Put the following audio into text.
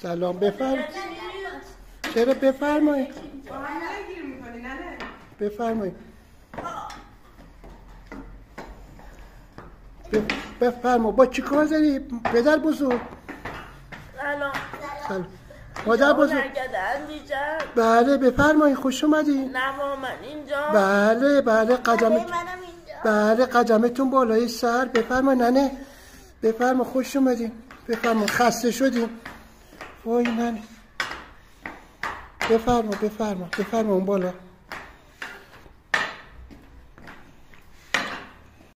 سلام بفرمایید. چرا بفرمایید. بفرمایید. بفرما. با چی کار داری پدر بزرگ؟ سلام. مادر بزرگ. بله بفرمایید، خوش اومدین. نه من اینجا. بله بله قدمتون بالای سر. بفرمایید ننه. بفرما، خوش اومدین. بفرما، خسته شدین؟ وای ننه. بفرما اون بالا.